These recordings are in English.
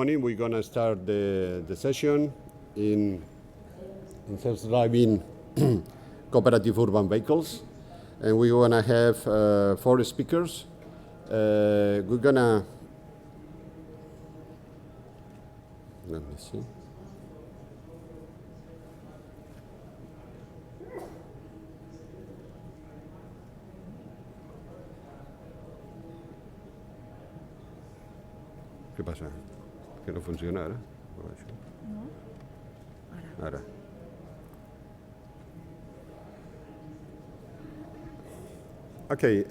morning we're going to start the session in self-driving cooperative urban vehicles. And we're going to have 4 speakers. We're going to, let me see. ¿Qué pasa? ¿Que no funciona ahora? No. Ahora. Okay,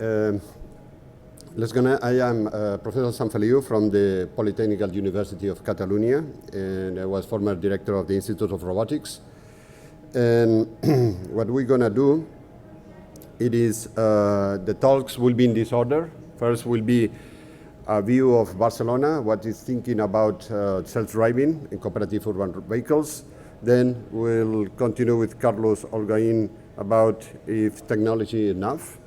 I am Professor Sanfeliu from the Polytechnical University of Catalonia, and I was former director of the Institute of Robotics. And what we're going to do, it is, the talks will be in this order. First will be a view of Barcelona, what is thinking about self-driving in cooperative urban vehicles. Then we'll continue with Carlos Holguin about if technology is enough.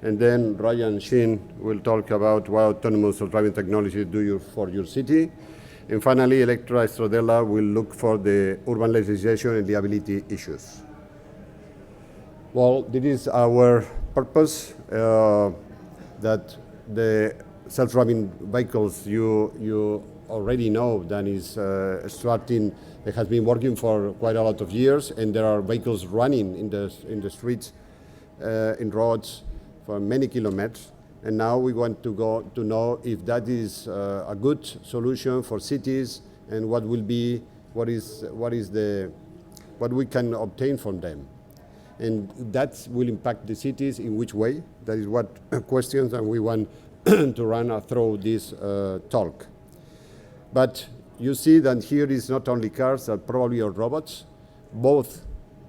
And then Ryan Shin will talk about what autonomous self-driving technology do for your city. And finally, Elettra Stradella will look for the urban legislation and liability issues. Well, this is our purpose, that the self-driving vehicles you already know that is starting. It has been working for quite a lot of years, and there are vehicles running in the streets, in roads for many kilometers. And now we want to know if that is a good solution for cities, and what we can obtain from them. And that will impact the cities in which way? That is what questions, and we want to run through this talk. But you see that here is not only cars, but probably are robots, both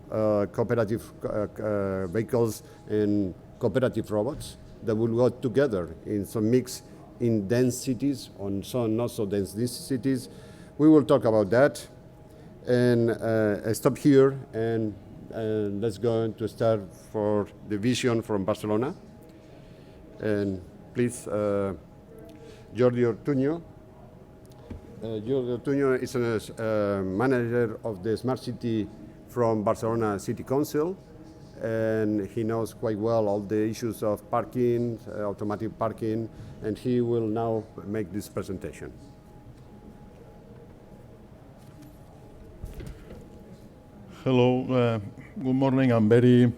cooperative vehicles and cooperative robots that will work together in some mix in dense cities, on some not so dense cities. We will talk about that. And I stop here, and let's go to start for the vision from Barcelona. And please, Jordi Ortuño. Jordi Ortuño is a manager of the Smart City from Barcelona City Council, and he knows quite well all the issues of parking, automatic parking, and he will now make this presentation. Hello, good morning. I'm very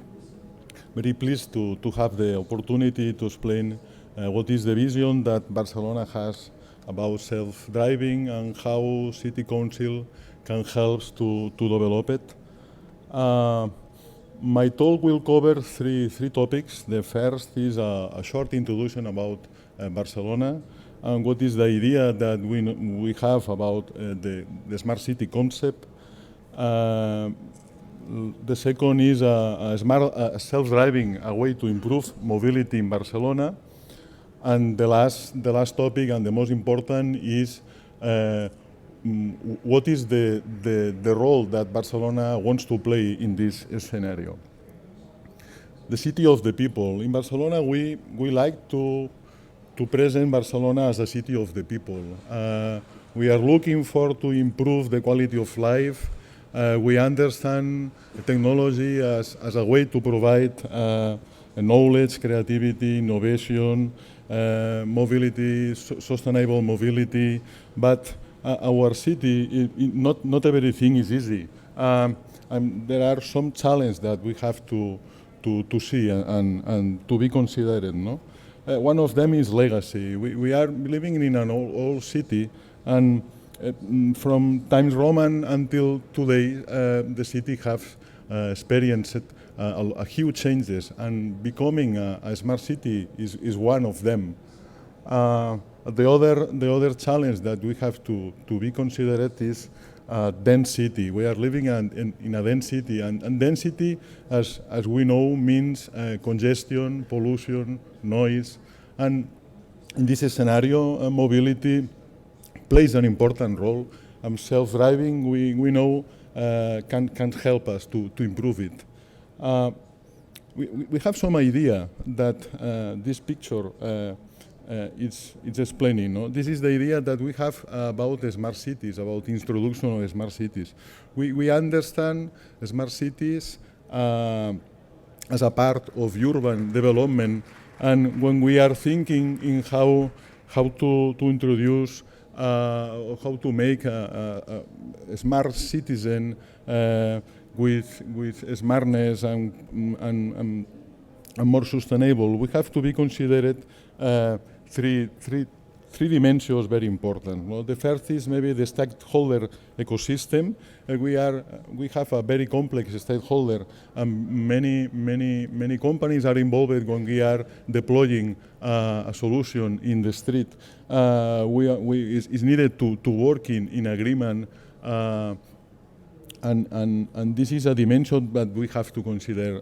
pleased to have the opportunity to explain what is the vision that Barcelona has about self-driving and how City Council can help to develop it. My talk will cover three topics. The first is a short introduction about Barcelona and what is the idea that we have about the smart city concept. The second is a self-driving, a way to improve mobility in Barcelona. And the last topic, and the most important, is what is the role that Barcelona wants to play in this scenario. The city of the people. In Barcelona, we like to present Barcelona as a city of the people. We are looking to improve the quality of life. We understand technology as a way to provide knowledge, creativity, innovation, mobility, sustainable mobility, but our city, not everything is easy. There are some challenges that we have to see and to be considered. No? One of them is legacy. We are living in an old city, and from times Roman until today, the city have experienced a huge changes, and becoming a smart city is one of them. The other challenge that we have to be considered is density. We are living in a density, and density, as we know, means congestion, pollution, noise, and in this scenario, mobility plays an important role. Self-driving, we know, can help us to improve it. We have some idea that this picture it's explaining. No? This is the idea that we have about the smart cities, about introduction of smart cities. We understand smart cities as a part of urban development, and when we are thinking in how to introduce or how to make a smart citizen with smartness and more sustainable, we have to be considered three dimensions very important. Well, the first is maybe the stakeholder ecosystem. We have a very complex stakeholder, and many companies are involved when we are deploying a solution in the street. It's needed to work in agreement, and this is a dimension that we have to consider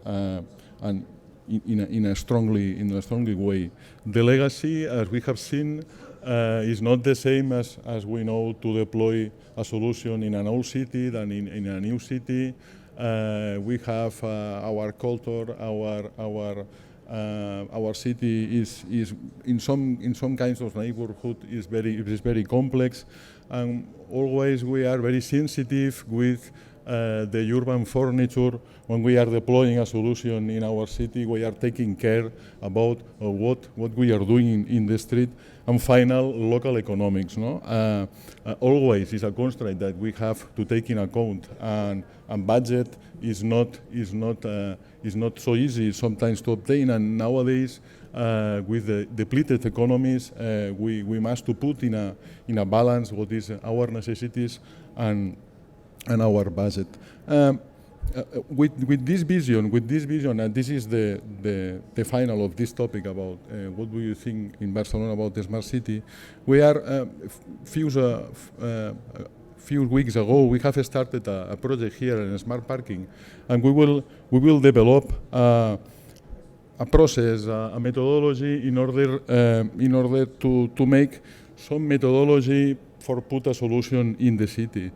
and in a strongly way. The legacy, as we have seen, is not the same as we know to deploy a solution in an old city than in a new city. We have our culture, our city is in some kinds of neighborhood is very complex, and always we are very sensitive with the urban furniture. When we are deploying a solution in our city, we are taking care about what we are doing in the street. And final, local economics. No? Always is a constraint that we have to take in account, and budget is not so easy sometimes to obtain. And nowadays, with the depleted economies, we must to put in a balance what is our necessities and our budget. With this vision, and this is the final of this topic about what do you think in Barcelona about the smart city. We are few weeks ago we have started a project here in smart parking, and we will develop a process, a methodology in order to make some methodology for put a solution in the city.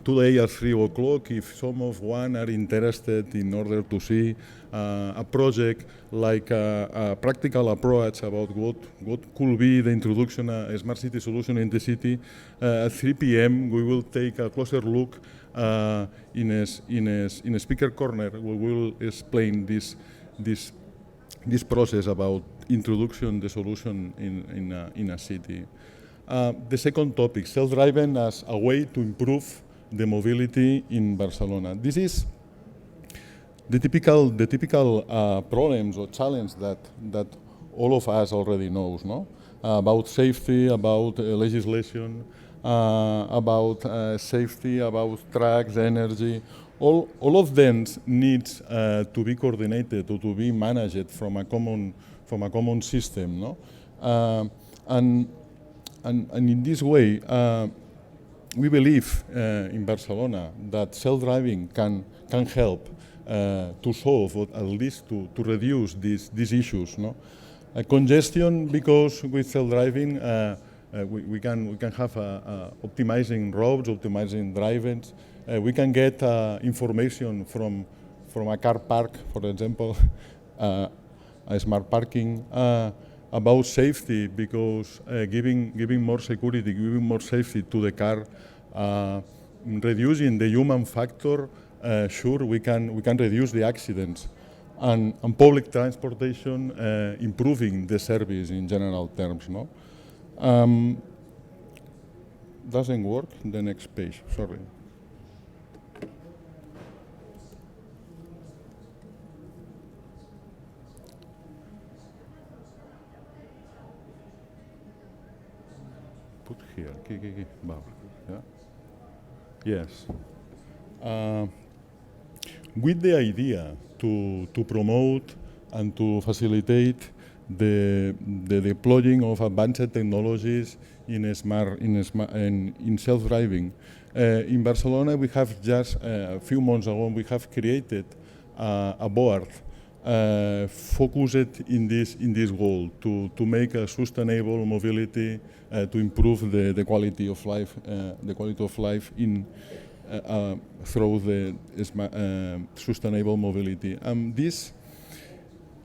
Today at 3 o'clock, if some of one are interested in order to see a project like a practical approach about what could be the introduction of a smart city solution in the city, at 3 p.m. we will take a closer look in a speaker corner. We will explain this process about introduction the solution in a city. The second topic, self-driving as a way to improve the mobility in Barcelona. This is the typical problems or challenge that all of us already knows, no? About safety, about legislation, about safety, about trucks, energy. All of them needs to be coordinated or to be managed from a common system, no? And in this way, we believe in Barcelona that self-driving can help to solve or at least to reduce these issues. No? Congestion, because with self-driving we can have optimizing roads, optimizing driving. We can get information from a car park, for example, a smart parking. About safety, because giving more security, giving more safety to the car, reducing the human factor. Sure, we can reduce the accidents, and public transportation, improving the service in general terms. No, doesn't work. The next page. Sorry. Here, yeah? Yes. With the idea to promote and to facilitate the deploying of advanced technologies in self-driving. In Barcelona, we have just a few months ago, we have created a board focused in this goal to make a sustainable mobility, to improve the quality of life in through the sustainable mobility.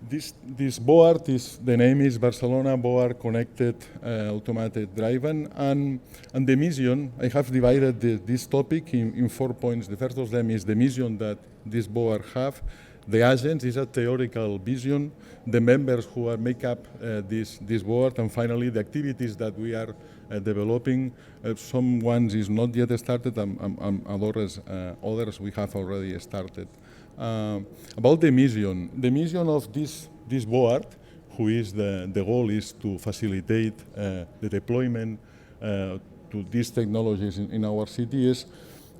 this board the name is Barcelona Board Connected Automated Driving, and the mission, I have divided this topic in 4 points. The first of them is the mission that this board have. The agents is a theoretical vision, the members who make up this board, and finally the activities that we are developing. Some ones is not yet started, and others we have already started. About the mission of this board, who is the goal is to facilitate the deployment to these technologies in our city, is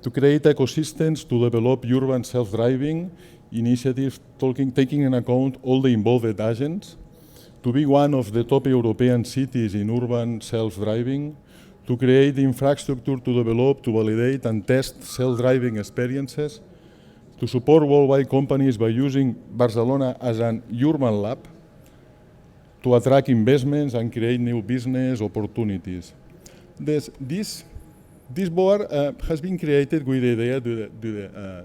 to create ecosystems to develop urban self-driving initiatives, taking into account all the involved agents, to be one of the top European cities in urban self-driving, to create infrastructure to develop, to validate and test self-driving experiences, to support worldwide companies by using Barcelona as an urban lab, to attract investments and create new business opportunities. This board has been created with the idea to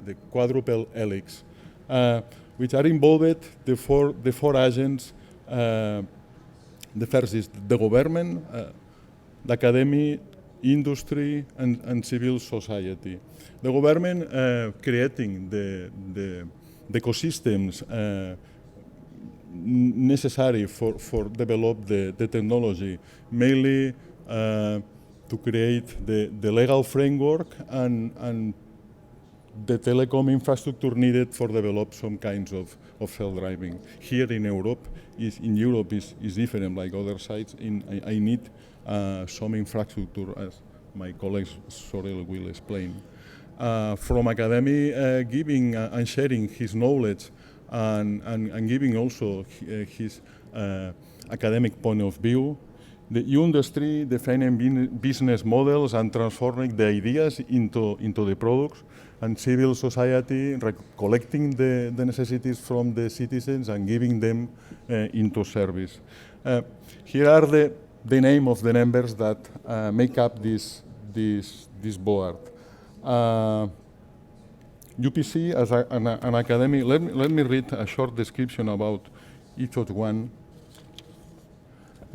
the quadruple helix, which are involved the four agents. The first is the government, the academy, industry, and civil society. The government creating the ecosystems necessary for develop the technology, mainly to create the legal framework and the telecom infrastructure needed for develop some kinds of self-driving. Here in Europe is different, like other sites. I need some infrastructure, as my colleague Sorel will explain. From academy, giving and sharing his knowledge and giving also his academic point of view. The industry defining business models and transforming the ideas into the products, and civil society collecting the necessities from the citizens and giving them into service. Here are the name of the members that make up this board. UPC as an academy, let me read a short description about each of one.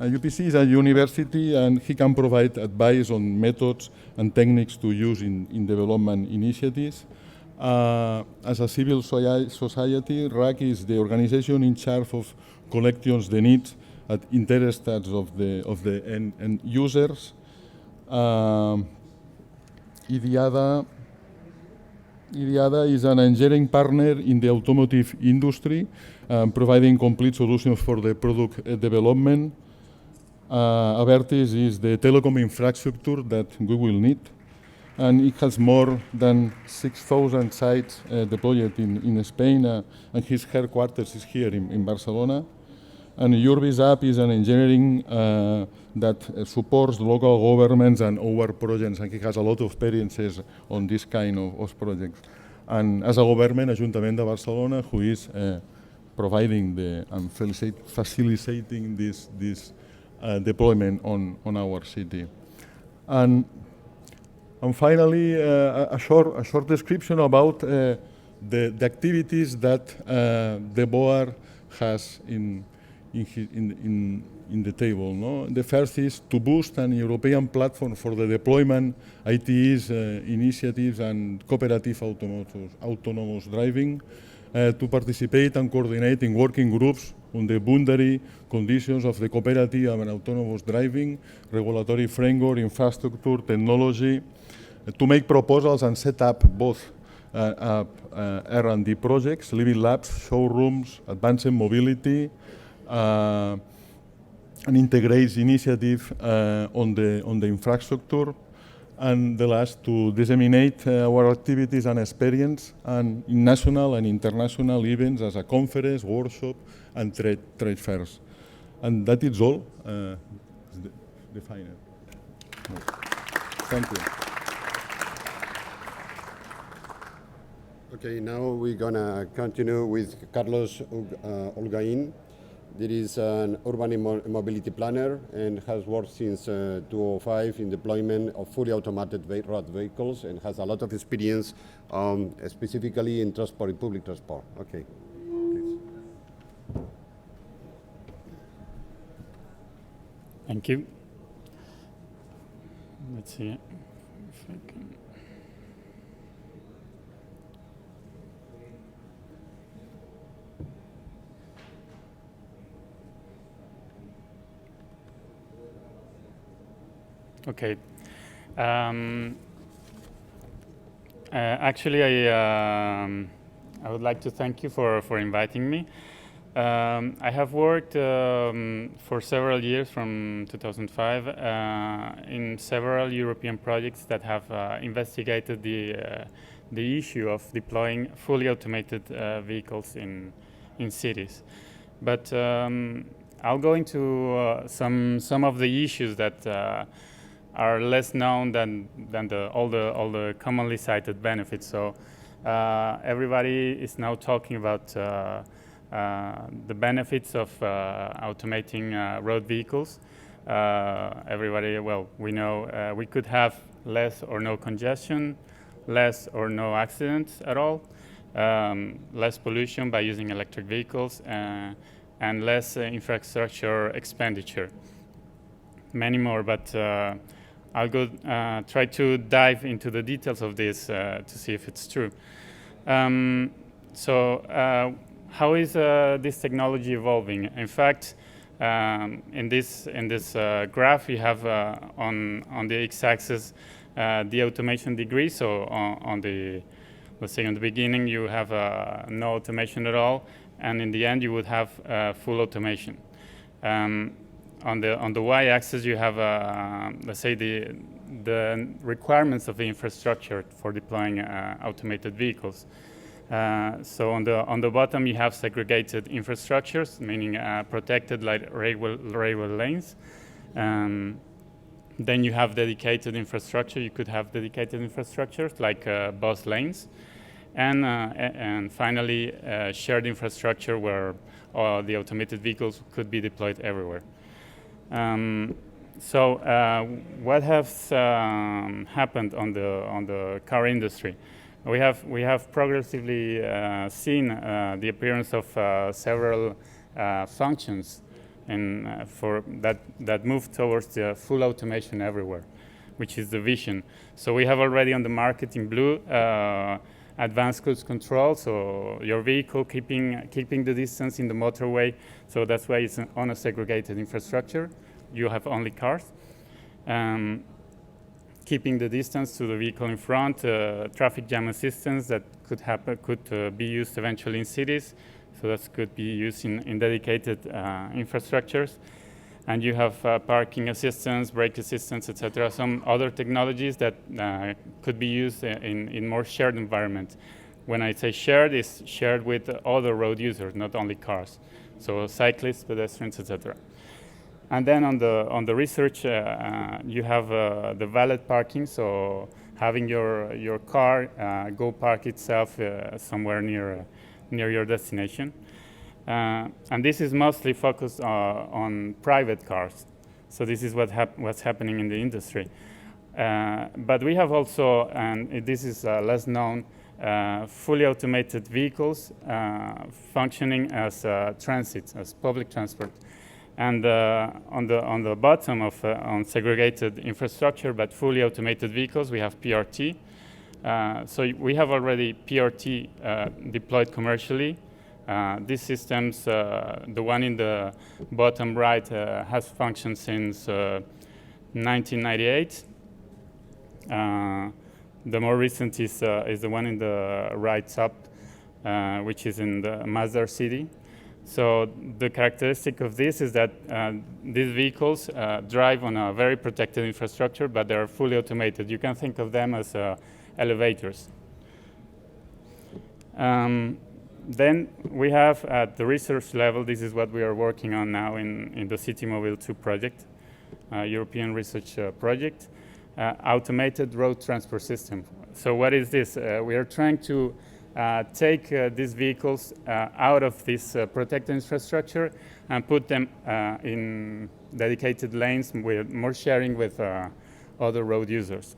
UPC is a university, and he can provide advice on methods and techniques to use in development initiatives. As a civil society, RAC is the organization in charge of collecting the needs and interests of the end users. IDIADA is an engineering partner in the automotive industry, providing complete solutions for the product development. Avertis is the telecom infrastructure that we will need, and it has more than 6,000 sites deployed in Spain, and his headquarters is here in Barcelona. And Jordi's app is an engineering that supports local governments and our projects, and he has a lot of experiences on this kind of projects. And as a government, Ajuntament de Barcelona, who is providing and facilitating this deployment on our city. And finally, a short description about the activities that the board has in the table. No? The first is to boost an European platform for the deployment, ITEs, initiatives, and cooperative autonomous driving, to participate and coordinate in working groups on the boundary conditions of the cooperative and autonomous driving, regulatory framework, infrastructure, technology, to make proposals and set up both R&D projects, living labs, showrooms, advancing mobility, and integrates initiative on the infrastructure, and the last, to disseminate our activities and experience and in national and international events as a conference, workshop, and trade fairs. And that is all. The final. Thank you. Okay, now we're gonna continue with Carlos Holguin. There is an urban mobility planner and has worked since 2005 in deployment of fully automated road vehicles, and has a lot of experience specifically in transport, in public transport. Okay, please. Thank you. Let's see if I can. Okay. Actually, I would like to thank you for inviting me. I have worked for several years from 2005 in several European projects that have investigated the issue of deploying fully automated vehicles in cities. But I'll go into some of the issues that are less known than all the commonly cited benefits. So everybody is now talking about the benefits of automating road vehicles. Everybody, well, we know we could have less or no congestion, less or no accidents at all, less pollution by using electric vehicles, and less infrastructure expenditure. Many more, but I'll go try to dive into the details of this to see if it's true. How is this technology evolving? In fact, in this graph, you have on the x-axis the automation degree. So on the, let's say, on the beginning, you have no automation at all, and in the end, you would have full automation. On the y-axis, you have, let's say, the requirements of the infrastructure for deploying automated vehicles. So on the bottom, you have segregated infrastructures, meaning protected like railway lanes. Then you have dedicated infrastructure. You could have dedicated infrastructures like bus lanes. And finally, shared infrastructure where the automated vehicles could be deployed everywhere. What has happened on the car industry? We have progressively seen the appearance of several functions for that move towards the full automation everywhere, which is the vision. So we have already on the market in blue advanced cruise control, so your vehicle keeping the distance in the motorway. So that's why it's on a segregated infrastructure. You have only cars. Keeping the distance to the vehicle in front, traffic jam assistance that could be used eventually in cities. So that could be used in dedicated infrastructures. And you have parking assistance, brake assistance, etc. Some other technologies that could be used in more shared environment. When I say shared, it's shared with other road users, not only cars. So cyclists, pedestrians, etc. And then on the research, you have the valet parking. So having your car go park itself somewhere near your destination. And this is mostly focused on private cars. So this is what's happening in the industry. But we have also, and this is less known, fully automated vehicles functioning as transit, as public transport. And on the bottom of on segregated infrastructure, but fully automated vehicles, we have PRT. So we have already PRT deployed commercially. These systems, the one in the bottom right, has functioned since 1998. The more recent is the one in the right top, which is in the Masdar city. So the characteristic of this is that these vehicles drive on a very protected infrastructure, but they're fully automated. You can think of them as elevators. Then we have at the research level, this is what we are working on now in the CityMobile 2 project, European research project, automated road transport system. So what is this? We are trying to take these vehicles out of this protected infrastructure and put them in dedicated lanes with more sharing with other road users.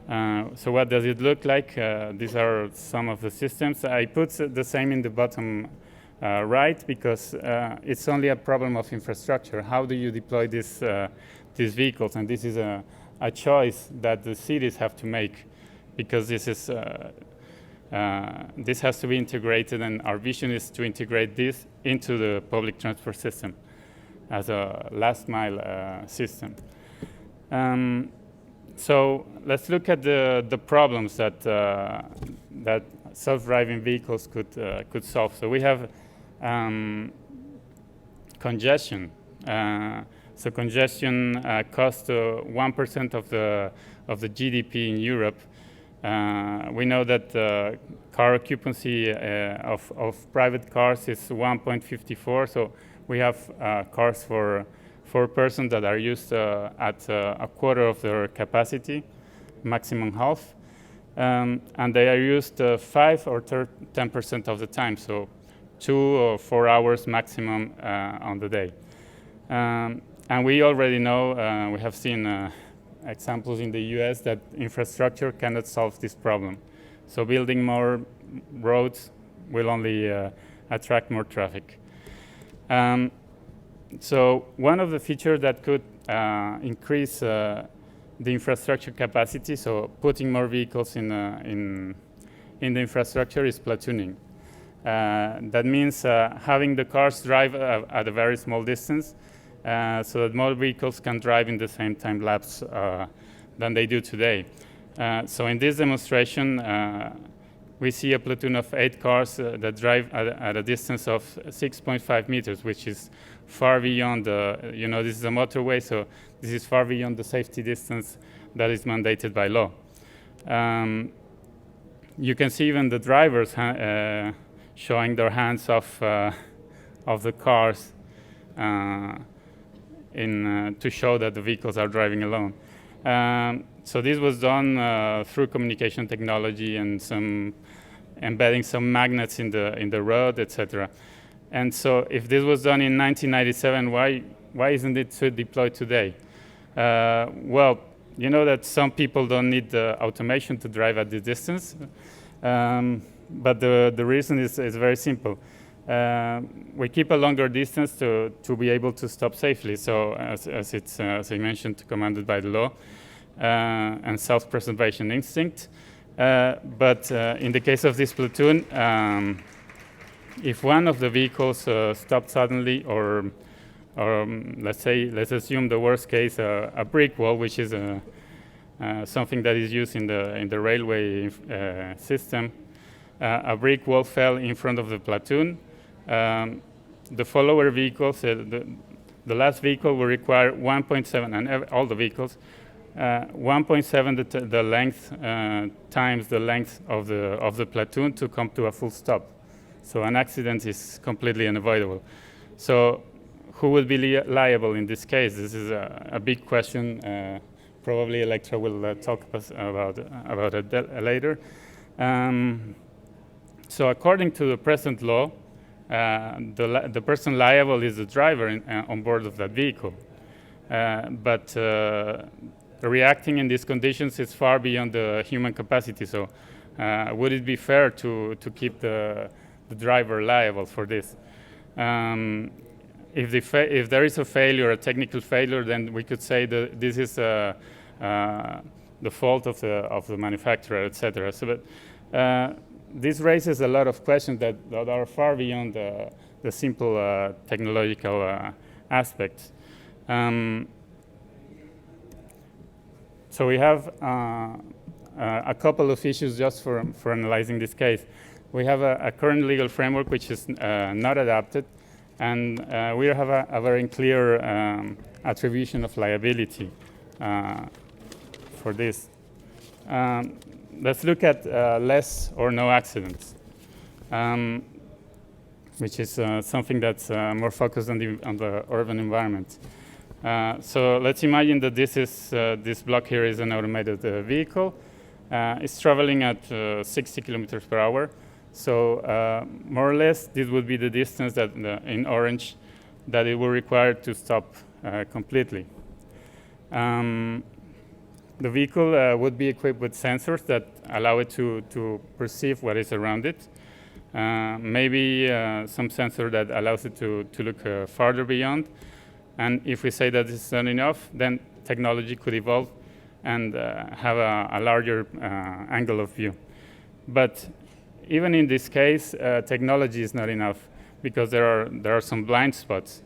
So what does it look like? These are some of the systems. I put the same in the bottom right, because it's only a problem of infrastructure. How do you deploy these vehicles? And this is a choice that the cities have to make, because this has to be integrated, and our vision is to integrate this into the public transport system as a last mile system. So let's look at the problems that self-driving vehicles could solve. So we have congestion. So congestion costs 1% of the GDP in Europe. We know that car occupancy of private cars is 1.54. So we have cars for persons that are used at a quarter of their capacity, maximum half. And they are used 5 or 10% of the time, so 2 or 4 hours maximum on the day. And we already know, we have seen examples in the US that infrastructure cannot solve this problem. So building more roads will only attract more traffic. So one of the features that could increase the infrastructure capacity, so putting more vehicles in the infrastructure, is platooning. That means having the cars drive at a very small distance, so that more vehicles can drive in the same time lapse than they do today. So in this demonstration, we see a platoon of 8 cars that drive at a distance of 6.5 meters, which is far beyond this is a motorway, so this is far beyond the safety distance that is mandated by law. You can see even the drivers showing their hands off of the cars to show that the vehicles are driving alone. So this was done through communication technology and embedding some magnets in the road, etc. And so if this was done in 1997, why isn't it deployed today? Well, you know that some people don't need the automation to drive at this distance, but the reason is very simple. We keep a longer distance to be able to stop safely. So as I mentioned, commanded by the law and self-preservation instinct. But in the case of this platoon, if one of the vehicles stopped suddenly, or let's assume the worst case, a brick wall, which is something that is used in the railway system, a brick wall fell in front of the platoon. The follower vehicles, the last vehicle will require 1.7, and all the vehicles, 1.7 the length times the length of the platoon to come to a full stop. So an accident is completely unavoidable. So who will be liable in this case? This is a big question. Probably Elettra will talk about it later. So according to the present law, the person liable is the driver on board of that vehicle. But reacting in these conditions is far beyond the human capacity. So would it be fair to keep the driver liable for this? If there is a failure, a technical failure, then we could say that this is the fault of the manufacturer, etc. So, but this raises a lot of questions that are far beyond the simple technological aspects. So we have a couple of issues just for analyzing this case. We have a current legal framework which is not adapted, and we have a very clear attribution of liability for this. Let's look at less or no accidents, which is something that's more focused on the urban environment. So let's imagine that this block here is an automated vehicle. It's traveling at 60 kilometers per hour. So more or less, this would be the distance that in orange that it will require to stop completely. The vehicle would be equipped with sensors that allow it to perceive what is around it. maybe some sensor that allows it to look farther beyond. And if we say that this is not enough, then technology could evolve and have a larger angle of view. But even in this case, technology is not enough because there are some blind spots.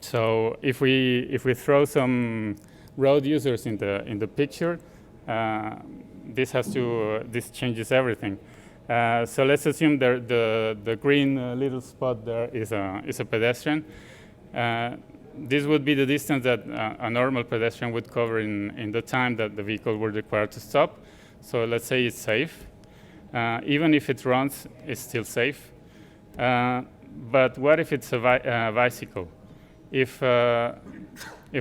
So if we throw some road users in the picture, this changes everything. So let's assume the green little spot there is a pedestrian. This would be the distance that a normal pedestrian would cover in the time that the vehicle would require to stop. So let's say it's safe. Even if it runs, it's still safe. But what if it's a bicycle? If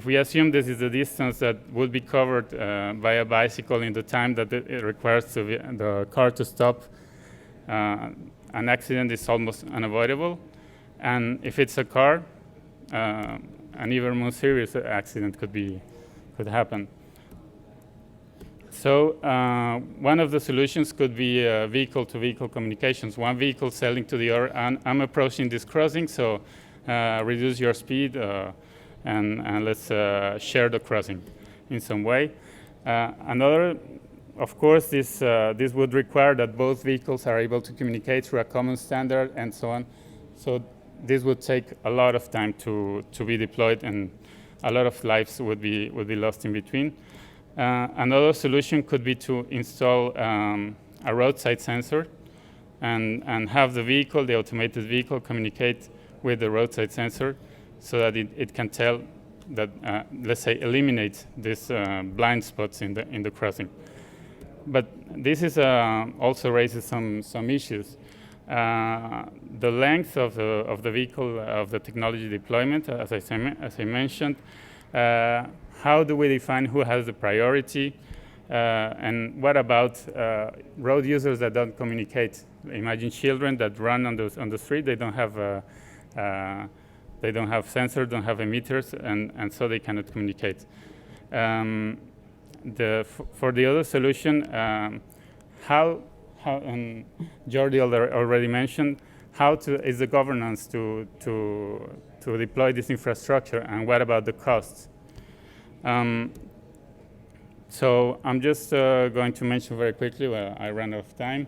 we assume this is the distance that would be covered by a bicycle in the time that it requires the car to stop, an accident is almost unavoidable. And if it's a car, an even more serious accident could happen. So one of the solutions could be vehicle-to-vehicle communications. One vehicle selling to the other, and I'm approaching this crossing, so reduce your speed and let's share the crossing in some way. Another, of course, this would require that both vehicles are able to communicate through a common standard and so on. So this would take a lot of time to be deployed, and a lot of lives would be lost in between. Another solution could be to install a roadside sensor and have the automated vehicle, communicate with the roadside sensor so that it can tell that, let's say, eliminate these blind spots in the crossing. But this is also raises some issues. The length of the vehicle, of the technology deployment, as I mentioned, how do we define who has the priority? And what about road users that don't communicate? Imagine children that run on the street. They don't have sensors, don't have emitters, and so they cannot communicate. For the other solution, how and Jordi already mentioned, is the governance to deploy this infrastructure, and what about the costs? So I'm just going to mention very quickly, well, I ran out of time,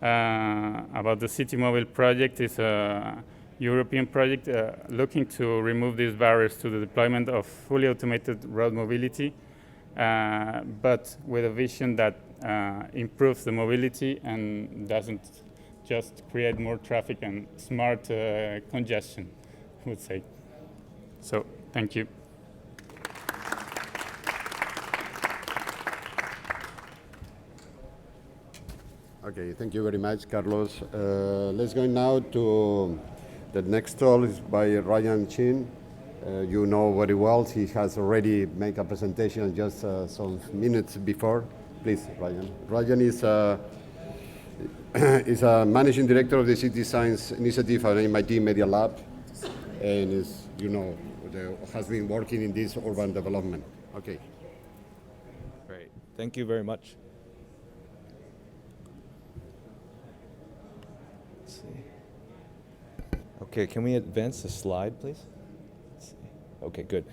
about the City Mobile project. It's a European project looking to remove these barriers to the deployment of fully automated road mobility, but with a vision that improves the mobility and doesn't just create more traffic and smart congestion, I would say. So, thank you. Okay, thank you very much, Carlos. Let's go now to the next talk is by Ryan Chin. You know very well, he has already made a presentation just some minutes before. Please, Ryan. Ryan is a managing director of the City Science Initiative at MIT Media Lab, and has been working in this urban development. Okay. Great. Thank you very much. Let's see. Okay, can we advance the slide, please? Let's see. Okay, good.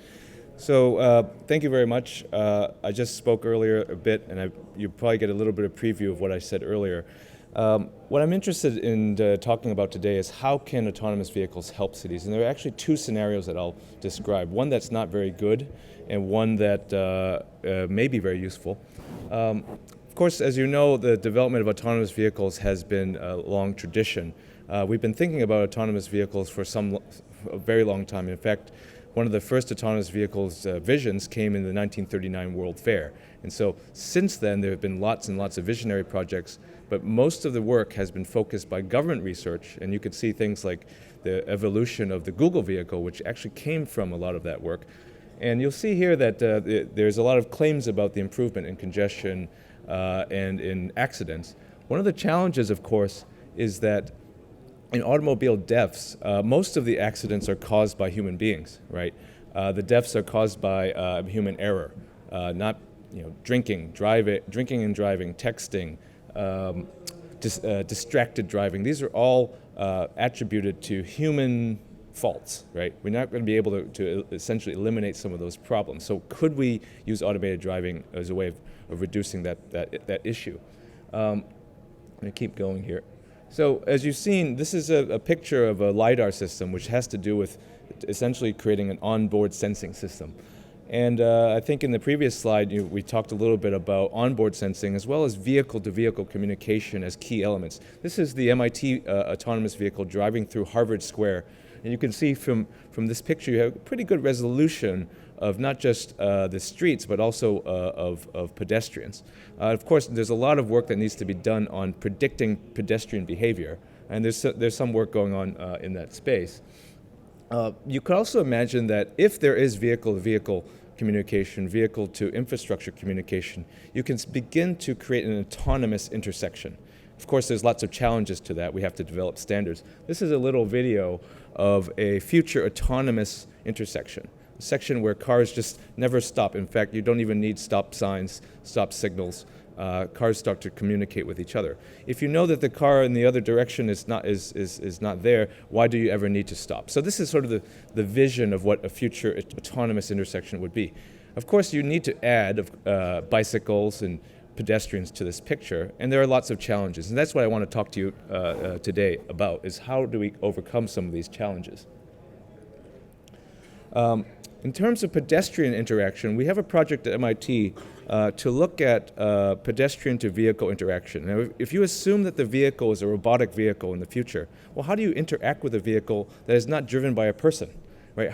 So thank you very much. I just spoke earlier a bit, and you probably get a little bit of preview of what I said earlier. What I'm interested in talking about today is how can autonomous vehicles help cities? And there are actually two scenarios that I'll describe. One that's not very good, and one that may be very useful. Of course, as you know, the development of autonomous vehicles has been a long tradition. We've been thinking about autonomous vehicles for a very long time. In fact, one of the first autonomous vehicles visions came in the 1939 World Fair. And so since then, there have been lots and lots of visionary projects, but most of the work has been focused by government research. And you could see things like the evolution of the Google vehicle, which actually came from a lot of that work. And you'll see here that there's a lot of claims about the improvement in congestion and in accidents. One of the challenges, of course, is that in automobile deaths, most of the accidents are caused by human beings, right? The deaths are caused by human error, not drinking and driving, texting, distracted driving. These are all attributed to human faults, right? We're not going to be able to essentially eliminate some of those problems. So could we use automated driving as a way of reducing that issue? I'm going to keep going here. So as you've seen, this is a picture of a LiDAR system, which has to do with essentially creating an onboard sensing system. And I think in the previous slide, we talked a little bit about onboard sensing as well as vehicle-to-vehicle communication as key elements. This is the MIT autonomous vehicle driving through Harvard Square. And you can see from this picture, you have a pretty good resolution of not just the streets, but also of pedestrians. Of course, there's a lot of work that needs to be done on predicting pedestrian behavior, and there's some work going on in that space. You could also imagine that if there is vehicle-to-vehicle communication, vehicle-to-infrastructure communication, you can begin to create an autonomous intersection. Of course, there's lots of challenges to that. We have to develop standards. This is a little video of a future autonomous intersection, a section where cars just never stop. In fact, you don't even need stop signs, stop signals. Cars start to communicate with each other. If you know that the car in the other direction is not there, why do you ever need to stop? So this is sort of the vision of what a future autonomous intersection would be. Of course, you need to add bicycles and pedestrians to this picture, and there are lots of challenges. And that's what I want to talk to you today about, is how do we overcome some of these challenges. In terms of pedestrian interaction, we have a project at MIT to look at pedestrian-to-vehicle interaction. Now, if you assume that the vehicle is a robotic vehicle in the future, well, how do you interact with a vehicle that is not driven by a person? Right?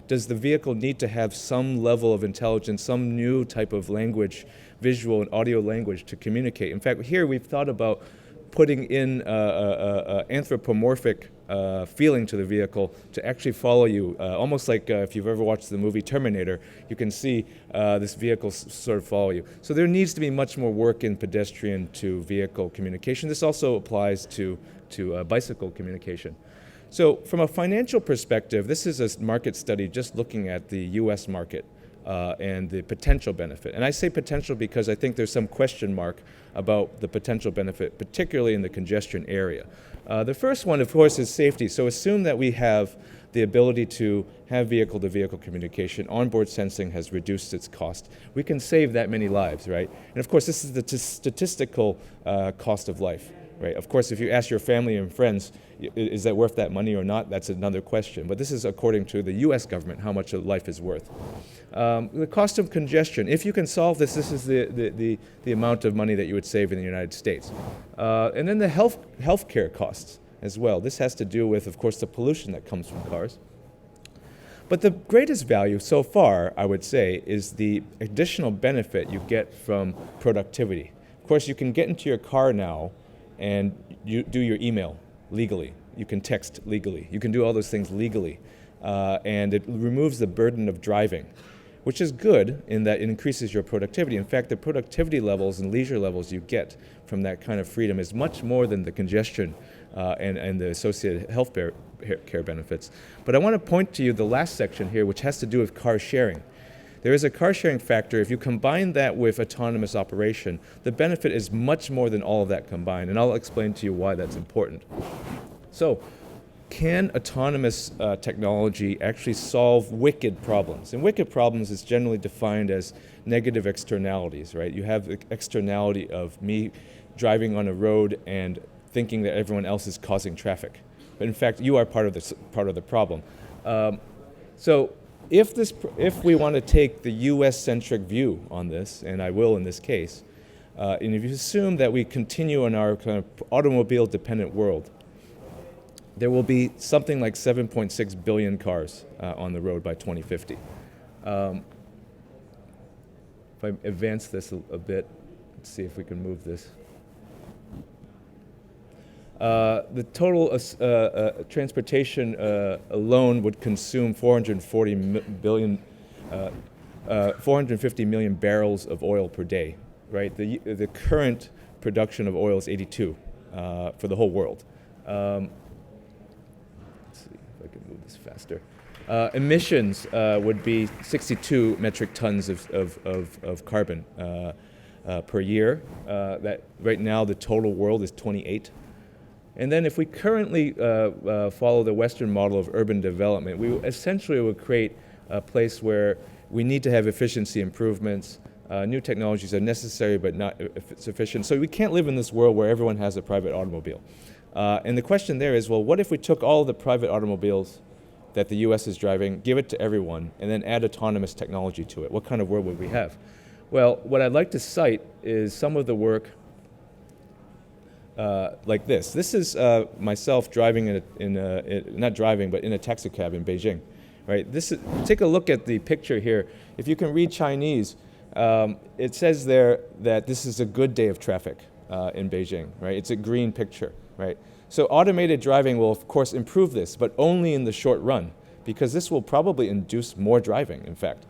Does the vehicle need to have some level of intelligence, some new type of language, visual and audio language to communicate? In fact, here we've thought about putting in anthropomorphic feeling to the vehicle to actually follow you. Almost like if you've ever watched the movie Terminator, you can see this vehicle sort of follow you. So there needs to be much more work in pedestrian to vehicle communication. This also applies to bicycle communication. So from a financial perspective, this is a market study just looking at the US market and the potential benefit. And I say potential because I think there's some question mark about the potential benefit, particularly in the congestion area. The first one, of course, is safety. So assume that we have the ability to have vehicle-to-vehicle communication. Onboard sensing has reduced its cost. We can save that many lives, right? And of course, this is the statistical cost of life, right? Of course, if you ask your family and friends, is that worth that money or not? That's another question. But this is according to the US government, how much a life is worth. The cost of congestion. If you can solve this, this is the amount of money that you would save in the United States. And then the healthcare costs as well. This has to do with, of course, the pollution that comes from cars. But the greatest value so far, I would say, is the additional benefit you get from productivity. Of course, you can get into your car now and you do your email legally. You can text legally. You can do all those things legally. And it removes the burden of driving, which is good in that it increases your productivity. In fact, the productivity levels and leisure levels you get from that kind of freedom is much more than the congestion and the associated health care benefits. But I want to point to you the last section here, which has to do with car sharing. There is a car sharing factor. If you combine that with autonomous operation, the benefit is much more than all of that combined, and I'll explain to you why that's important. So, can autonomous technology actually solve wicked problems? And wicked problems is generally defined as negative externalities, right? You have the externality of me driving on a road and thinking that everyone else is causing traffic. But in fact, you are part of the problem. So if we want to take the US-centric view on this, and I will in this case, and if you assume that we continue in our kind of automobile-dependent world, there will be something like 7.6 billion cars on the road by 2050. If I advance this a bit, let's see if we can move this. The total transportation alone would consume 450 million barrels of oil per day, right? The current production of oil is 82 for the whole world. Let's see if I can move this faster. Emissions would be 62 metric tons of carbon. per year. That right now the total world is 28. And then if we currently follow the Western model of urban development, we essentially would create a place where we need to have efficiency improvements. New technologies are necessary but not sufficient. So we can't live in this world where everyone has a private automobile. And the question there is, well, what if we took all the private automobiles that the US is driving, give it to everyone, and then add autonomous technology to it? What kind of world would we have? Well, what I'd like to cite is some of the work like this. This is myself driving not driving, but in a taxi cab in Beijing, right? Take a look at the picture here. If you can read Chinese, it says there that this is a good day of traffic in Beijing, right? It's a green picture, right? So automated driving will, of course, improve this, but only in the short run, because this will probably induce more driving, in fact.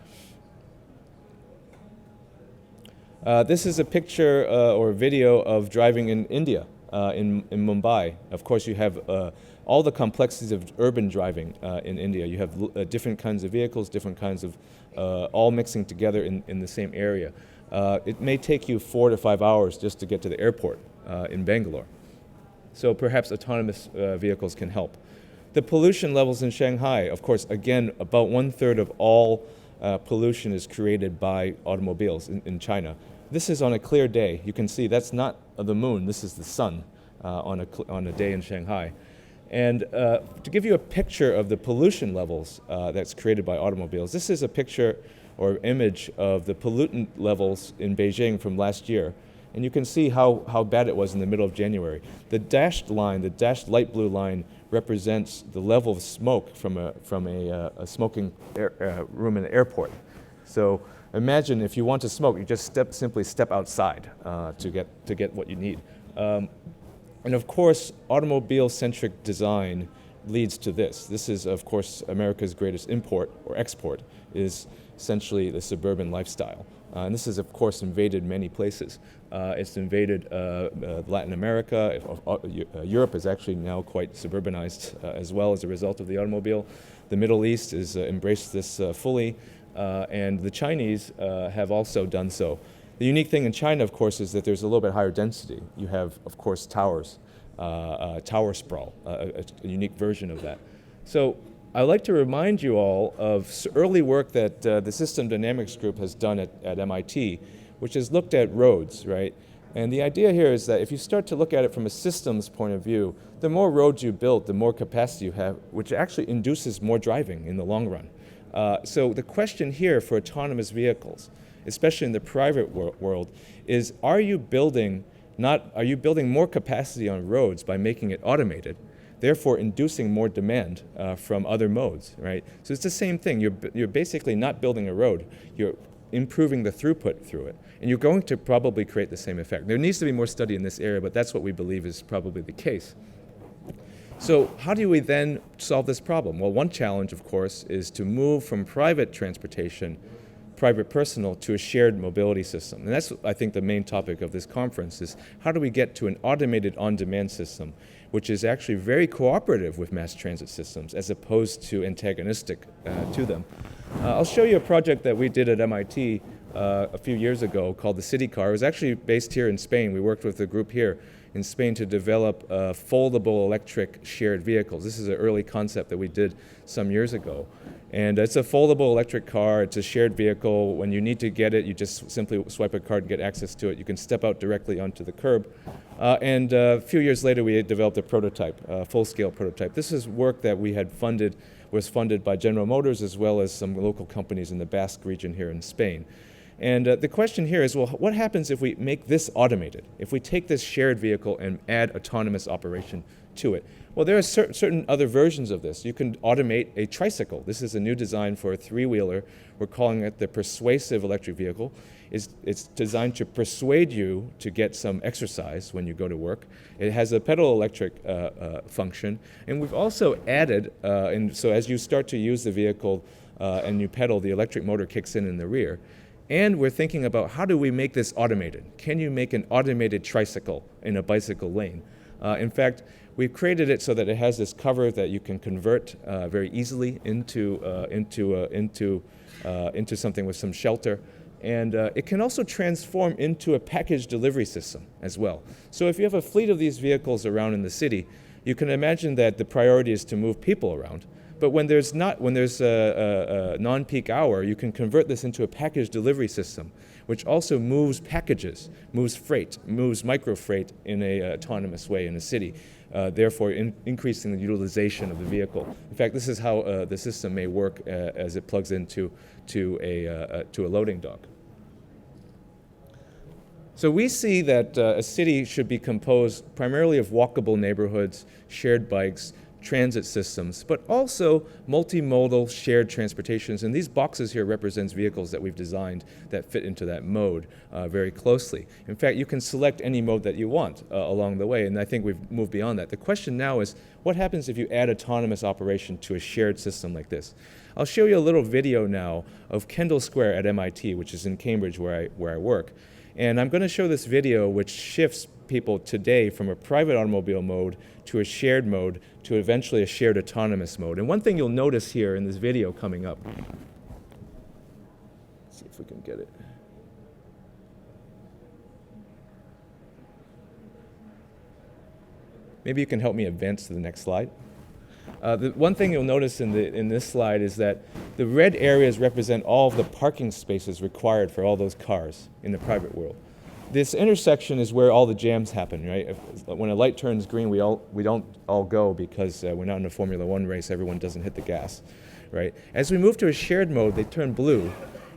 This is a picture or video of driving in India, in Mumbai. Of course, you have all the complexities of urban driving in India. You have different kinds of vehicles, different kinds of, all mixing together in the same area. It may take you 4 to 5 hours just to get to the airport in Bangalore. So perhaps autonomous vehicles can help. The pollution levels in Shanghai, of course, again, about 1/3 of all pollution is created by automobiles in China. This is on a clear day. You can see that's not the moon, this is the sun on a day in Shanghai. And to give you a picture of the pollution levels that's created by automobiles, this is a picture or image of the pollutant levels in Beijing from last year. And you can see how bad it was in the middle of January. The dashed line, the dashed light blue line, represents the level of smoke from a smoking room in the airport. So imagine if you want to smoke, you just simply step outside to get what you need. And of course, automobile-centric design leads to this. This is, of course, America's greatest import or export, is essentially the suburban lifestyle. And this has, of course, invaded many places. It's invaded Latin America. Europe is actually now quite suburbanized as well as a result of the automobile. The Middle East has embraced this fully, and the Chinese have also done so. The unique thing in China, of course, is that there's a little bit higher density. You have, of course, towers, tower sprawl, a unique version of that. So I'd like to remind you all of early work that the System Dynamics group has done at MIT, which has looked at roads, right? And the idea here is that if you start to look at it from a systems point of view, the more roads you build, the more capacity you have, which actually induces more driving in the long run. So the question here for autonomous vehicles, especially in the private world, is are you building more capacity on roads by making it automated, therefore inducing more demand from other modes, right? So it's the same thing. You're basically not building a road. You're improving the throughput through it. And you're going to probably create the same effect. There needs to be more study in this area, but that's what we believe is probably the case. So how do we then solve this problem? Well, one challenge, of course, is to move from private transportation, private personal, to a shared mobility system. And that's, I think, the main topic of this conference is how do we get to an automated on-demand system, which is actually very cooperative with mass transit systems as opposed to antagonistic to them. I'll show you a project that we did at MIT a few years ago called the City Car. It was actually based here in Spain. We worked with a group here in Spain to develop foldable electric shared vehicles. This is an early concept that we did some years ago. And it's a foldable electric car. It's a shared vehicle. When you need to get it, you just simply swipe a card and get access to it. You can step out directly onto the curb. And a few years later, we had developed a prototype, a full-scale prototype. This is work that we had was funded by General Motors as well as some local companies in the Basque region here in Spain. And the question here is, well, what happens if we make this automated? If we take this shared vehicle and add autonomous operation to it? Well, there are certain other versions of this. You can automate a tricycle. This is a new design for a three-wheeler. We're calling it the persuasive electric vehicle. It's designed to persuade you to get some exercise when you go to work. It has a pedal electric function. And we've also added, and so as you start to use the vehicle and you pedal, the electric motor kicks in the rear. And we're thinking about how do we make this automated? Can you make an automated tricycle in a bicycle lane? In fact, we've created it so that it has this cover that you can convert very easily into something with some shelter. And it can also transform into a package delivery system as well. So if you have a fleet of these vehicles around in the city, you can imagine that the priority is to move people around. But when there's a non-peak hour, you can convert this into a package delivery system, which also moves packages, moves freight, moves micro freight in an autonomous way in a city, therefore increasing the utilization of the vehicle. In fact, this is how the system may work as it plugs into a loading dock. So we see that a city should be composed primarily of walkable neighborhoods, shared bikes, transit systems, but also multimodal shared transportations. And these boxes here represents vehicles that we've designed that fit into that mode very closely. In fact, you can select any mode that you want along the way, and I think we've moved beyond that. The question now is, what happens if you add autonomous operation to a shared system like this? I'll show you a little video now of Kendall Square at MIT, which is in Cambridge where I work. And I'm going to show this video which shifts people today from a private automobile mode to a shared mode to eventually a shared autonomous mode. And one thing you'll notice here in this video coming up, let's see if we can get it. Maybe you can help me advance to the next slide. The one thing you'll notice in this slide is that the red areas represent all of the parking spaces required for all those cars in the private world. This intersection is where all the jams happen, right? When a light turns green, we don't all go because we're not in a Formula One race. Everyone doesn't hit the gas, right? As we move to a shared mode, they turn blue.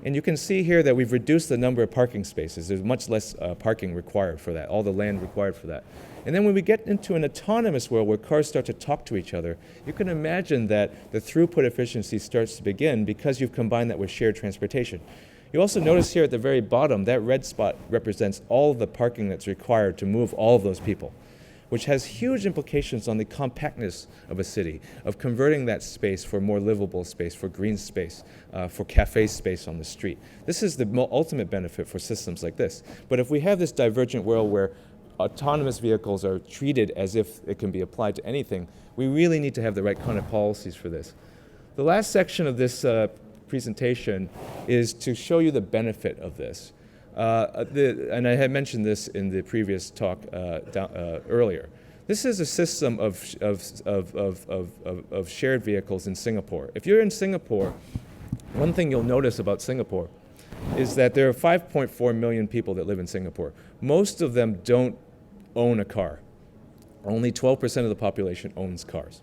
And you can see here that we've reduced the number of parking spaces. There's much less parking required for that, all the land required for that. And then when we get into an autonomous world where cars start to talk to each other, you can imagine that the throughput efficiency starts to begin because you've combined that with shared transportation. You also notice here at the very bottom, that red spot represents all of the parking that's required to move all of those people, which has huge implications on the compactness of a city, of converting that space for more livable space, for green space, for cafe space on the street. This is the ultimate benefit for systems like this. But if we have this divergent world where autonomous vehicles are treated as if it can be applied to anything, we really need to have the right kind of policies for this. The last section of this presentation is to show you the benefit of this. And I had mentioned this in the previous talk earlier. This is a system of shared vehicles in Singapore. If you're in Singapore, one thing you'll notice about Singapore is that there are 5.4 million people that live in Singapore. Most of them don't own a car. Only 12% of the population owns cars.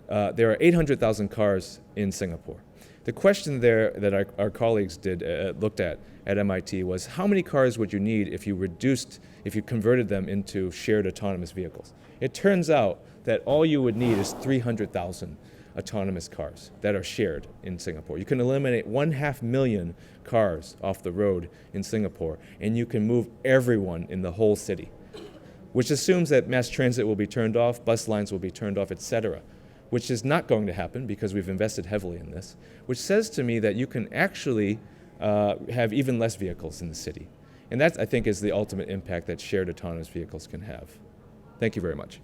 There are 800,000 cars in Singapore. The question there that our colleagues looked at MIT was, how many cars would you need if you converted them into shared autonomous vehicles? It turns out that all you would need is 300,000 autonomous cars that are shared in Singapore. You can eliminate 500,000 cars off the road in Singapore, and you can move everyone in the whole city, which assumes that mass transit will be turned off, bus lines will be turned off, etc., which is not going to happen because we've invested heavily in this, which says to me that you can actually have even less vehicles in the city. And that, I think, is the ultimate impact that shared autonomous vehicles can have. Thank you very much.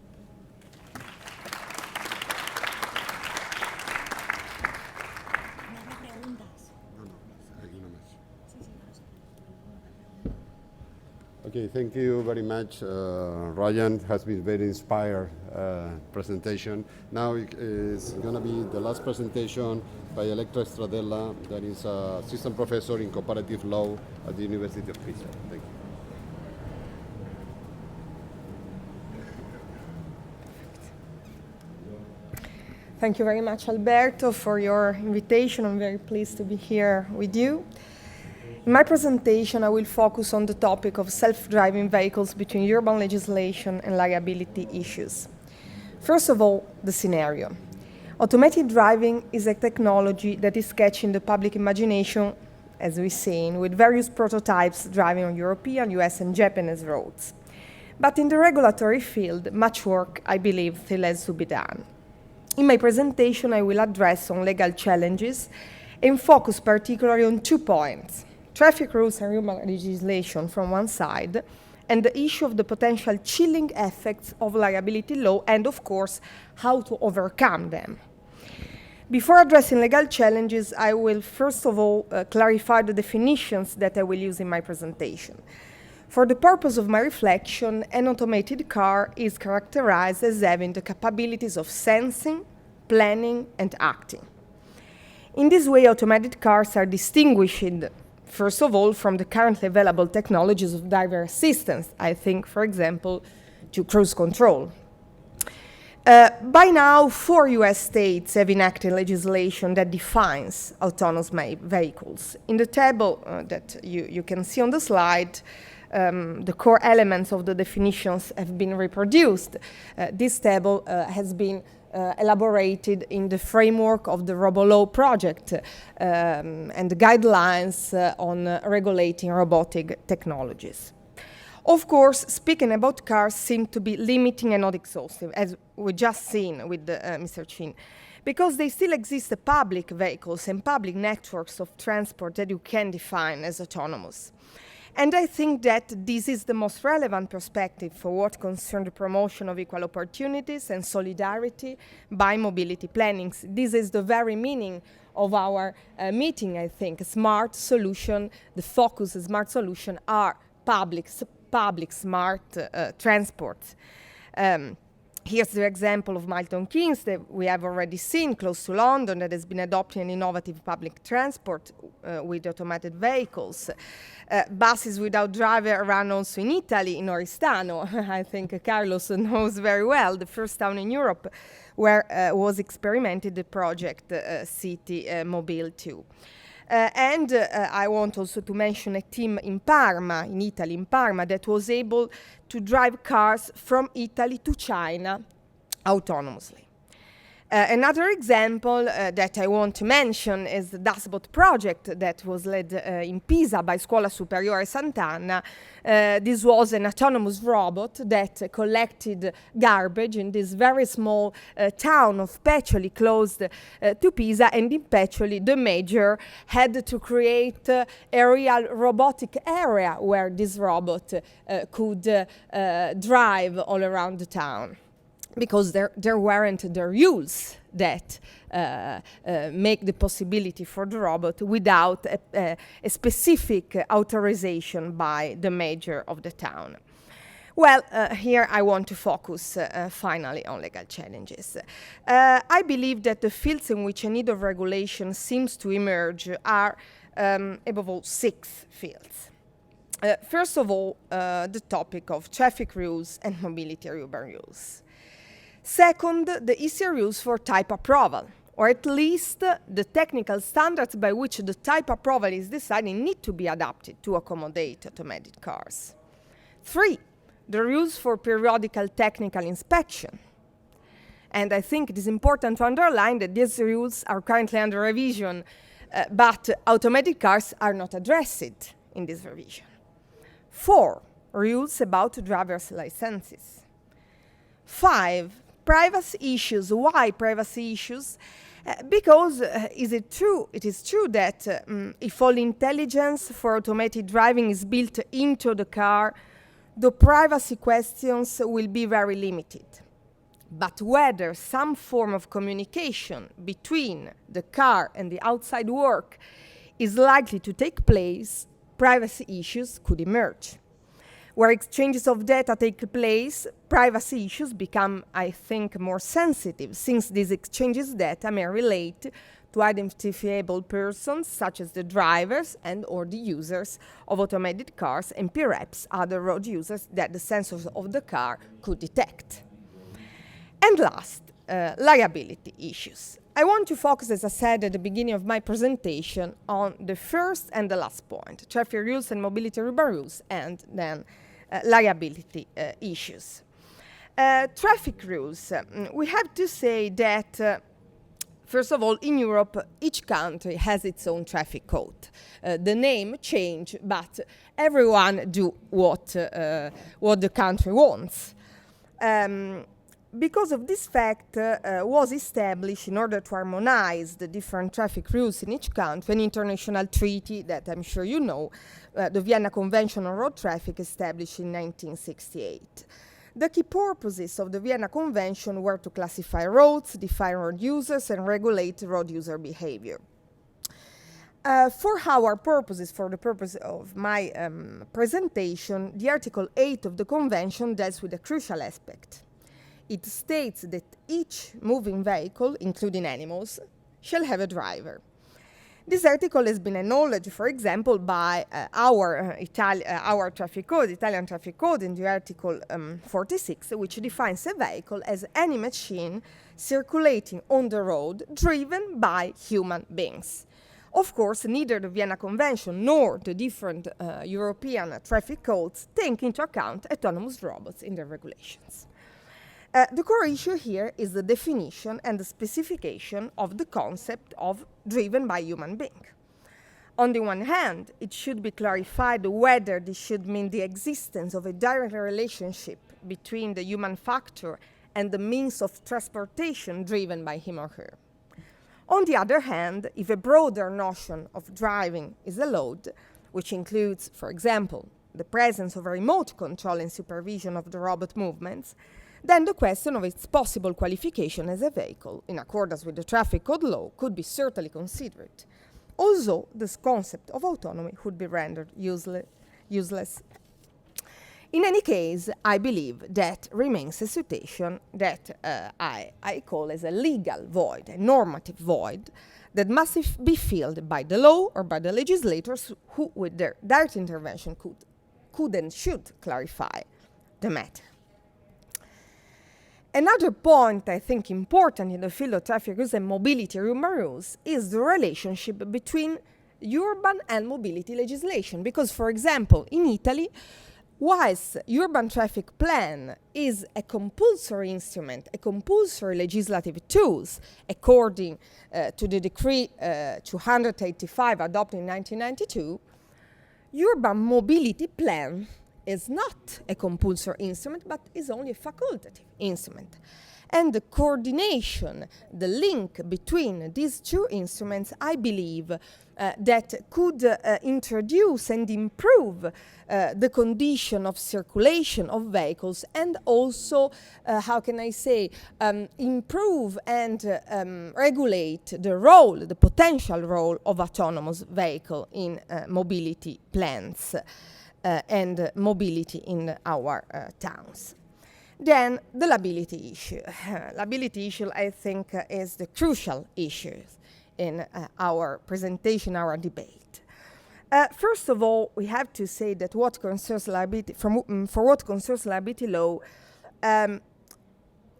Okay, thank you very much. Ryan has been very inspired presentation. Now it's going to be the last presentation by Elettra Stradella, that is a assistant professor in comparative law at the University of Pisa. Thank you. Thank you very much, Alberto, for your invitation. I'm very pleased to be here with you. In my presentation, I will focus on the topic of self-driving vehicles between urban legislation and liability issues. First of all, the scenario. Automated driving is a technology that is catching the public imagination, as we've seen, with various prototypes driving on European, US, and Japanese roads. But in the regulatory field, much work, I believe, still has to be done. In my presentation, I will address on legal challenges and focus particularly on 2 points: traffic rules and urban legislation from one side, and the issue of the potential chilling effects of liability law, and of course, how to overcome them. Before addressing legal challenges, I will first of all clarify the definitions that I will use in my presentation. For the purpose of my reflection, an automated car is characterized as having the capabilities of sensing, planning, and acting. In this way, automated cars are distinguished, first of all, from the currently available technologies of driver assistance. I think, for example, to cruise control. By now, 4 US states have enacted legislation that defines autonomous vehicles. In the table that you can see on the slide, the core elements of the definitions have been reproduced. This table has been elaborated in the framework of the RoboLaw project and the guidelines on regulating robotic technologies. Of course, speaking about cars seem to be limiting and not exhaustive, as we just seen with Mr. Chin, because they still exist public vehicles and public networks of transport that you can define as autonomous. And I think that this is the most relevant perspective for what concerns the promotion of equal opportunities and solidarity by mobility planning. This is the very meaning of our meeting, I think. Smart solution, the focus of smart solution are public smart transport. Here's the example of Milton Keynes that we have already seen close to London that has been adopting an innovative public transport with automated vehicles. Buses without driver run also in Italy, in Oristano. I think Carlos knows very well, the first town in Europe where was experimented the project City Mobile 2. And I want also to mention a team in Parma, in Italy, in Parma, that was able to drive cars from Italy to China autonomously. Another example that I want to mention is the Dustbot project that was led in Pisa by Scuola Superiore Sant'Anna. This was an autonomous robot that collected garbage in this very small town of Peccioli, close to Pisa, and in Peccioli the mayor had to create a real robotic area where this robot could drive all around the town, because there weren't the rules that make the possibility for the robot without a specific authorization by the mayor of the town. Well, here I want to focus finally on legal challenges. I believe that the fields in which a need of regulation seems to emerge are, above all, 6 fields. First of all, the topic of traffic rules and mobility urban rules. Second, the EC rules for type approval, or at least the technical standards by which the type approval is decided need to be adapted to accommodate automated cars. 3, the rules for periodical technical inspection. And I think it is important to underline that these rules are currently under revision, but automated cars are not addressed in this revision. 4, rules about driver's licenses. 5, privacy issues. Why privacy issues? Because it is true that if all intelligence for automated driving is built into the car, the privacy questions will be very limited. But whether some form of communication between the car and the outside world is likely to take place, privacy issues could emerge. Where exchanges of data take place, privacy issues become, I think, more sensitive, since these exchanges data may relate to identifiable persons, such as the drivers and or the users of automated cars, and perhaps other road users that the sensors of the car could detect. And last, liability issues. I want to focus, as I said at the beginning of my presentation, on the first and the last point, traffic rules and mobility urban rules, and then liability issues. Traffic rules. We have to say that, first of all, in Europe, each country has its own traffic code. The name changed, but everyone do what the country wants. Because of this fact, was established, in order to harmonize the different traffic rules in each country, an international treaty that I'm sure you know, the Vienna Convention on Road Traffic, established in 1968. The key purposes of the Vienna Convention were to classify roads, define road users, and regulate road user behavior. For our purposes, for the purpose of my presentation, the Article 8 of the Convention deals with a crucial aspect. It states that each moving vehicle, including animals, shall have a driver. This article has been acknowledged, for example, by our traffic code, Italian traffic code, in the Article 46, which defines a vehicle as any machine circulating on the road driven by human beings. Of course, neither the Vienna Convention nor the different European traffic codes take into account autonomous robots in their regulations. The core issue here is the definition and the specification of the concept of driven by human being. On the one hand, it should be clarified whether this should mean the existence of a direct relationship between the human factor and the means of transportation driven by him or her. On the other hand, if a broader notion of driving is allowed, which includes, for example, the presence of a remote control and supervision of the robot movements, then the question of its possible qualification as a vehicle, in accordance with the traffic code law, could be certainly considered. Also, this concept of autonomy would be rendered useless. In any case, I believe that remains a situation that I call as a legal void, a normative void, that must be filled by the law or by the legislators who, with their direct intervention, could and should clarify the matter. Another point I think important in the field of traffic rules and mobility urban rules is the relationship between urban and mobility legislation. Because, for example, in Italy, whilst urban traffic plan is a compulsory instrument, a compulsory legislative tool, according to the decree 285 adopted in 1992, urban mobility plan is not a compulsory instrument, but is only a facultative instrument. And the coordination, the link between these two instruments, I believe that could introduce and improve the condition of circulation of vehicles, and also, improve and regulate the role, the potential role of autonomous vehicle in mobility plans and mobility in our towns. Then the liability issue. Liability issue, I think, is the crucial issue in our presentation, our debate. First of all, we have to say that what concerns liability, for what concerns liability law,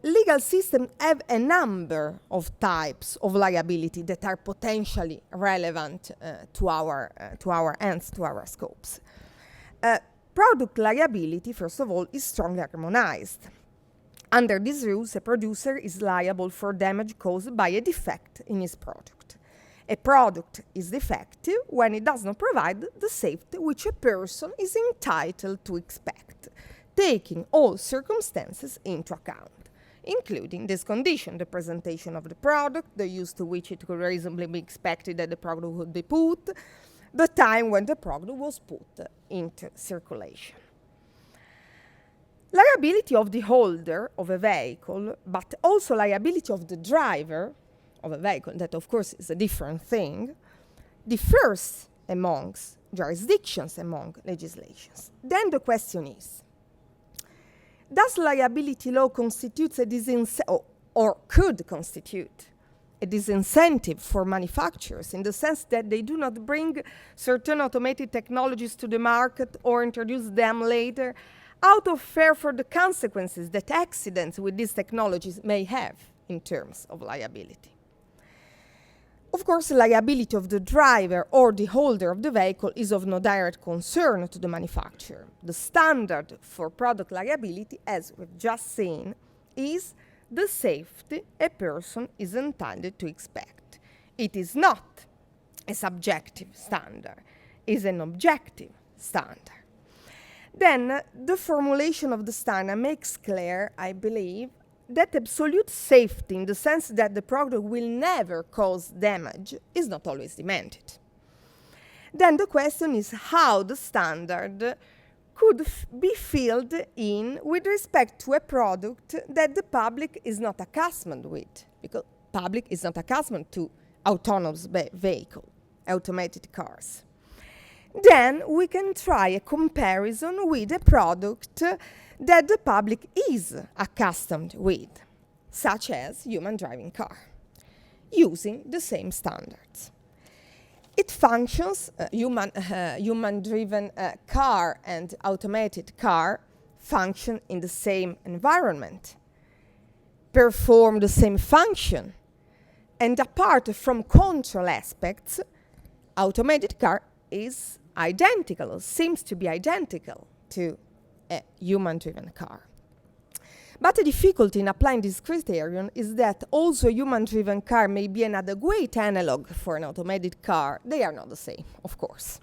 legal systems have a number of types of liability that are potentially relevant to our ends, to our scopes. Product liability, first of all, is strongly harmonized. Under these rules, a producer is liable for damage caused by a defect in his product. A product is defective when it does not provide the safety which a person is entitled to expect, taking all circumstances into account, including this condition: the presentation of the product, the use to which it could reasonably be expected that the product would be put, the time when the product was put into circulation. Liability of the holder of a vehicle, but also liability of the driver of a vehicle, that of course is a different thing, differs amongst jurisdictions, among legislations. Then the question is, does liability law constitute a disincentive, or could constitute a disincentive for manufacturers, in the sense that they do not bring certain automated technologies to the market or introduce them later out of fear for the consequences that accidents with these technologies may have in terms of liability? Of course, the liability of the driver or the holder of the vehicle is of no direct concern to the manufacturer. The standard for product liability, as we've just seen, is the safety a person is entitled to expect. It is not a subjective standard, it is an objective standard. Then the formulation of the standard makes clear, I believe, that absolute safety, in the sense that the product will never cause damage, is not always demanded. Then the question is how the standard could be filled in with respect to a product that the public is not accustomed with, because public is not accustomed to autonomous vehicle, automated cars. Then we can try a comparison with a product that the public is accustomed with, such as human driving car, using the same standards. It functions, human-driven car and automated car function in the same environment, perform the same function, and apart from control aspects, automated car is identical, seems to be identical to a human-driven car. But the difficulty in applying this criterion is that also a human-driven car may be an adequate analog for an automated car. They are not the same, of course.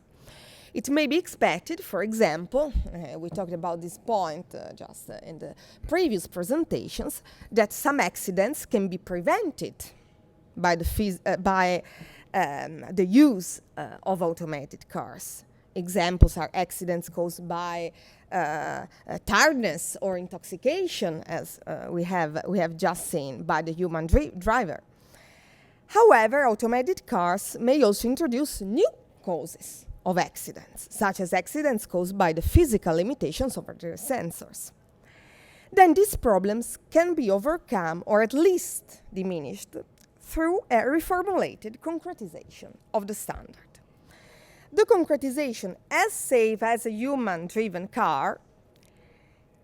It may be expected, for example, we talked about this point just in the previous presentations, that some accidents can be prevented by the use of automated cars. Examples are accidents caused by tiredness or intoxication, as we have just seen by the human driver. However, automated cars may also introduce new causes of accidents, such as accidents caused by the physical limitations of their sensors. Then these problems can be overcome or at least diminished through a reformulated concretization of the standard. The concretization, as safe as a human-driven car,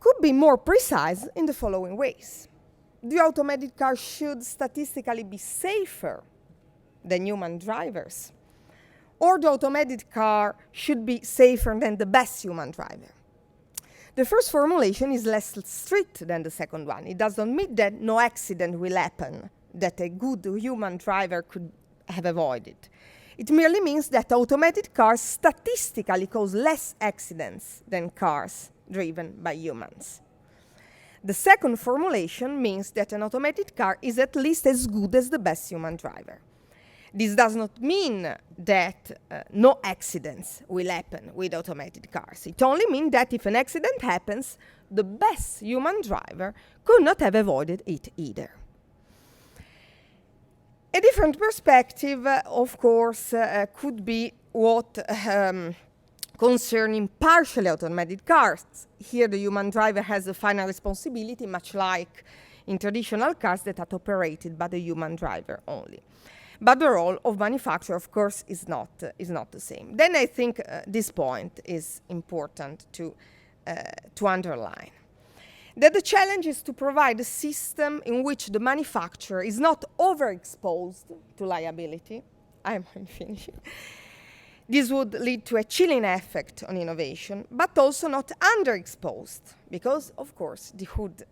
could be more precise in the following ways. The automated car should statistically be safer than human drivers, or the automated car should be safer than the best human driver. The first formulation is less strict than the second one. It does not mean that no accident will happen that a good human driver could have avoided. It merely means that automated cars statistically cause less accidents than cars driven by humans. The second formulation means that an automated car is at least as good as the best human driver. This does not mean that no accidents will happen with automated cars. It only means that if an accident happens, the best human driver could not have avoided it either. A different perspective, of course, could be what concerning partially automated cars. Here the human driver has the final responsibility, much like in traditional cars that are operated by the human driver only. But the role of manufacturer, of course, is not the same. Then I think this point is important to underline. That the challenge is to provide a system in which the manufacturer is not overexposed to liability. I'm finishing. This would lead to a chilling effect on innovation, but also not underexposed, because, of course, it would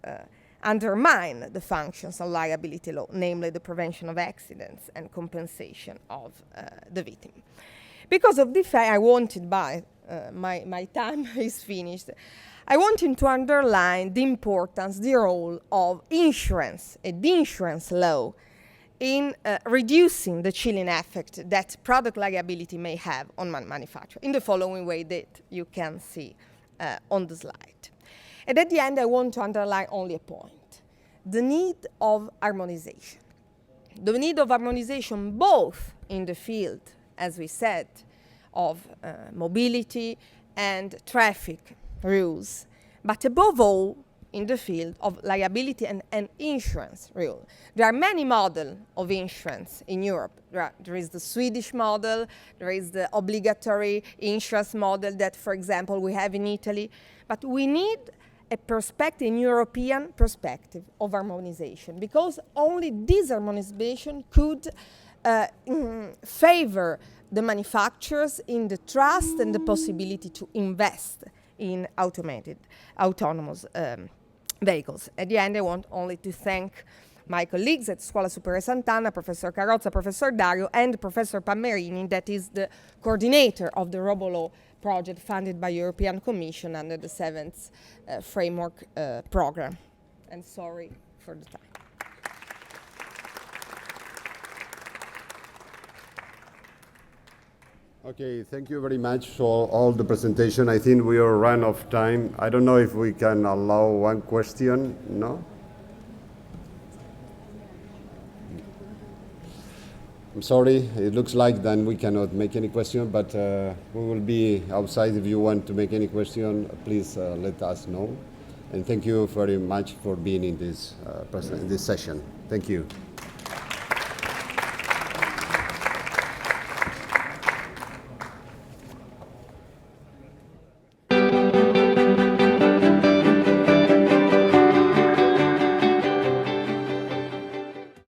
undermine the functions of liability law, namely the prevention of accidents and compensation of the victim. Because of the fact I wanted my time is finished. I wanted to underline the importance, the role of insurance and the insurance law in reducing the chilling effect that product liability may have on manufacturer in the following way that you can see on the slide. And at the end, I want to underline only a point: the need of harmonization. The need of harmonization both in the field, as we said, of mobility and traffic rules, but above all in the field of liability and insurance rule. There are many models of insurance in Europe. There is the Swedish model, there is the obligatory insurance model that, for example, we have in Italy, but we need a perspective, in European perspective of harmonization, because only this harmonization could favor the manufacturers in the trust and the possibility to invest in autonomous vehicles. At the end, I want only to thank my colleagues at Scuola Superiore Sant'Anna, Professor Carrozza, Professor Dario, and Professor Palmerini, that is the coordinator of the RoboLaw project funded by European Commission under the 7th framework program. And sorry for the time. Okay, thank you very much for all the presentation. I think we are run of time. I don't know if we can allow one question, no? I'm sorry, it looks like then we cannot make any question, but we will be outside. If you want to make any question, please let us know. And thank you very much for being in this session. Thank you.